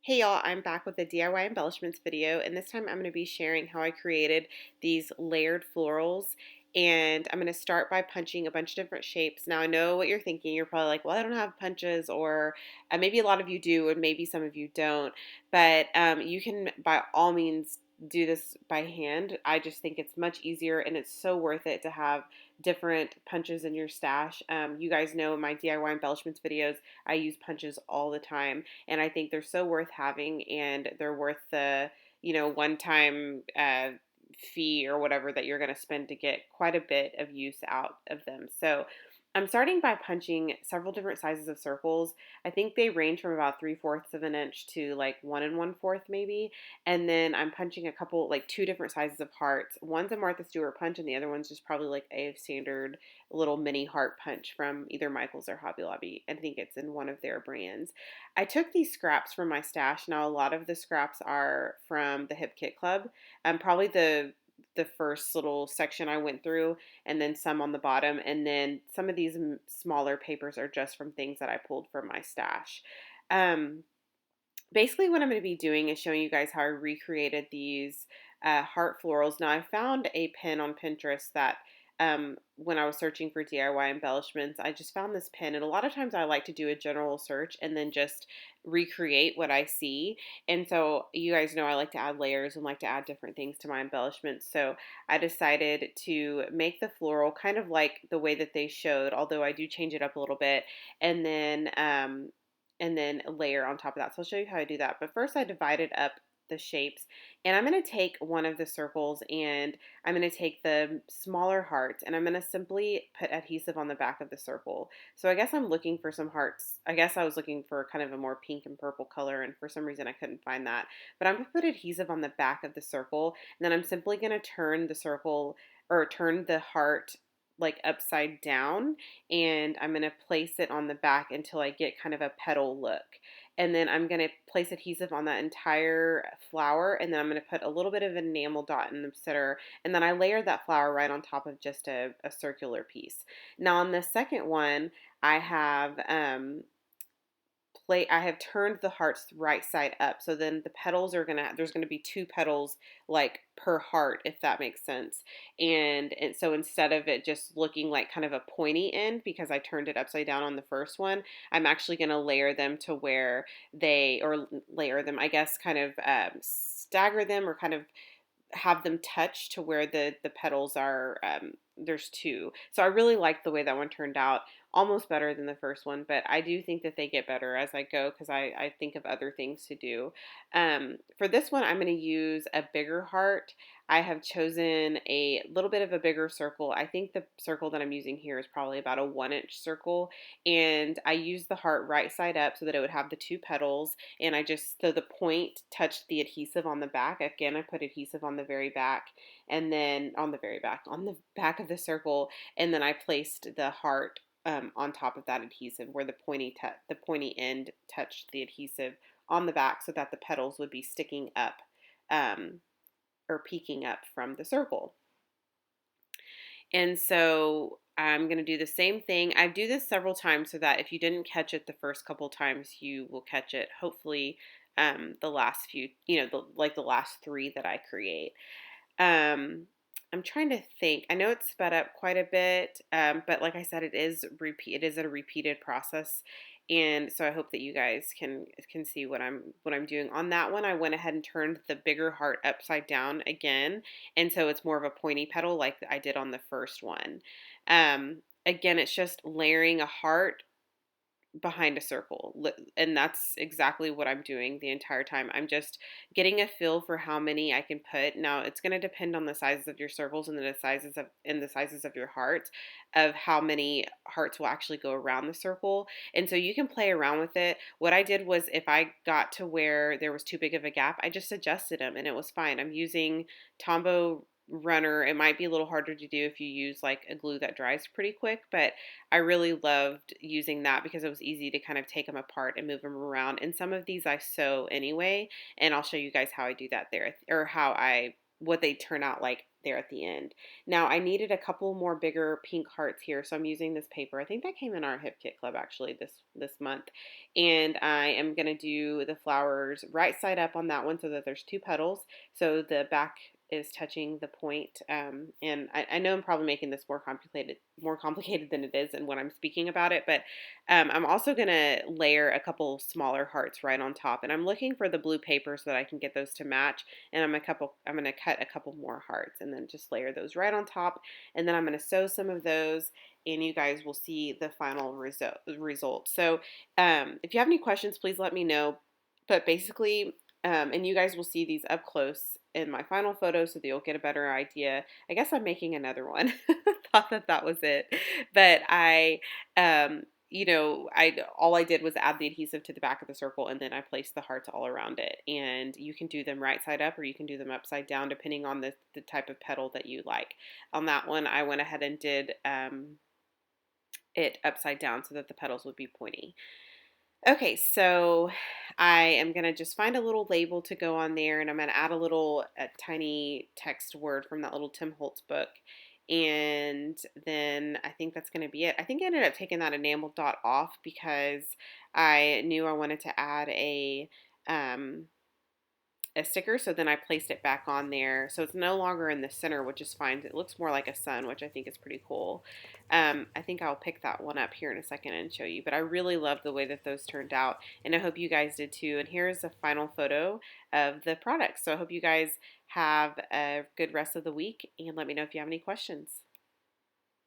Hey y'all, I'm back with a DIY embellishments video, and this time I'm going to be sharing how I created these layered florals. And I'm going to start by punching a bunch of different shapes. Now I know what you're thinking. You're probably like, well, I don't have punches, or maybe a lot of you do, and maybe some of you don't. But you can, by all means, do this by hand. I just think it's much easier, and it's so worth it to have different punches in your stash. You guys know in my DIY embellishments videos, I use punches all the time, and I think they're so worth having, and they're worth the one time fee or whatever that you're going to spend to get quite a bit of use out of them. So I'm starting by punching several different sizes of circles. I think they range from about 3/4 of an inch to like 1 1/4 maybe. And then I'm punching a couple, like two different sizes of hearts. One's a Martha Stewart punch, and the other one's just probably like a standard little mini heart punch from either Michael's or Hobby Lobby. I think it's in one of their brands. I took these scraps from my stash. Now, a lot of the scraps are from the Hip Kit Club. Probably the first little section I went through, and then some on the bottom, and then some of these smaller papers are just from things that I pulled from my stash. Um, Basically, what I'm going to be doing is showing you guys how I recreated these heart florals. Now, I found a pin on Pinterest that when I was searching for DIY embellishments, I just found this pin. And a lot of times I like to do a general search and then just recreate what I see. And so you guys know I like to add layers and like to add different things to my embellishments. So I decided to make the floral kind of like the way that they showed, although I do change it up a little bit. And then layer on top of that. So I'll show you how I do that. But first I divided up the shapes, and I'm going to take one of the circles, and I'm going to take the smaller hearts, and I'm going to simply put adhesive on the back of the circle. So I guess I'm looking for some hearts. I guess I was looking for kind of a more pink and purple color, and for some reason I couldn't find that. But I'm going to put adhesive on the back of the circle, and then I'm simply going to turn the circle, or turn the heart like upside down, and I'm going to place it on the back until I get kind of a petal look. And then I'm going to place adhesive on that entire flower, and then I'm going to put a little bit of an enamel dot in the center, and then I layer that flower right on top of just a circular piece. Now on the second one, I have I have turned the hearts right side up. So then the petals are there's gonna be two petals like per heart, if that makes sense. And so instead of it just looking like kind of a pointy end, because I turned it upside down on the first one, I'm actually gonna layer them to where or layer them, I guess, kind of stagger them, or kind of have them touch to where the petals are. There's two, so I really like the way that one turned out, almost better than the first one, but I do think that they get better as I go, because I think of other things to do. For this one, I'm going to use a bigger heart. I have chosen a little bit of a bigger circle. I think the circle that I'm using here is probably about a 1 inch circle, and I used the heart right side up so that it would have the two petals, and so the point touched the adhesive on the back. Again, I put adhesive on the very back, and then on the back of the circle, and then I placed the heart on top of that adhesive where the pointy end touched the adhesive on the back, so that the petals would be sticking up, um, or peeking up from the circle. And so I'm going to do the same thing. I do this several times so that if you didn't catch it the first couple times, you will catch it hopefully the last few, like the last three that I create. I'm trying to think. I know it's sped up quite a bit, but like I said, it is a repeated process, and so I hope that you guys can see what I'm doing. On that one, I went ahead and turned the bigger heart upside down again, and so it's more of a pointy petal like I did on the first one. Again, it's just layering a heart behind a circle, and that's exactly what I'm doing the entire time. I'm just getting a feel for how many I can put. Now it's going to depend on the sizes of your circles and the sizes of your hearts, of how many hearts will actually go around the circle. And so you can play around with it. What I did was, if I got to where there was too big of a gap, I just adjusted them and it was fine. I'm using Tombow runner. It might be a little harder to do if you use like a glue that dries pretty quick, but I really loved using that because it was easy to kind of take them apart and move them around. And some of these I sew anyway, and I'll show you guys how I do that there, or what they turn out like there at the end. Now I needed a couple more bigger pink hearts here, so I'm using this paper. I think that came in our Hip Kit Club actually this month. And I am going to do the flowers right side up on that one so that there's two petals. So the back is touching the point. And I know I'm probably making this more complicated than it is and when I'm speaking about it, but I'm also going to layer a couple smaller hearts right on top. And I'm looking for the blue paper so that I can get those to match. And I'm going to cut a couple more hearts and then just layer those right on top. And then I'm going to sew some of those and you guys will see the final result. So if you have any questions, please let me know. But basically, and you guys will see these up close in my final photo so that you'll get a better idea. I guess I'm making another one. Thought that that was it. But all I did was add the adhesive to the back of the circle and then I placed the hearts all around it. And you can do them right side up or you can do them upside down depending on the type of petal that you like. On that one, I went ahead and did it upside down so that the petals would be pointy. Okay, so I am going to just find a little label to go on there and I'm going to add a tiny text word from that little Tim Holtz book. And then I think that's going to be it. I think I ended up taking that enamel dot off because I knew I wanted to add a sticker, so then I placed it back on there. So it's no longer in the center, which is fine. It looks more like a sun, which I think is pretty cool. I think I'll pick that one up here in a second and show you. But I really love the way that those turned out, and I hope you guys did too. And here's a final photo of the product. So I hope you guys have a good rest of the week, and let me know if you have any questions.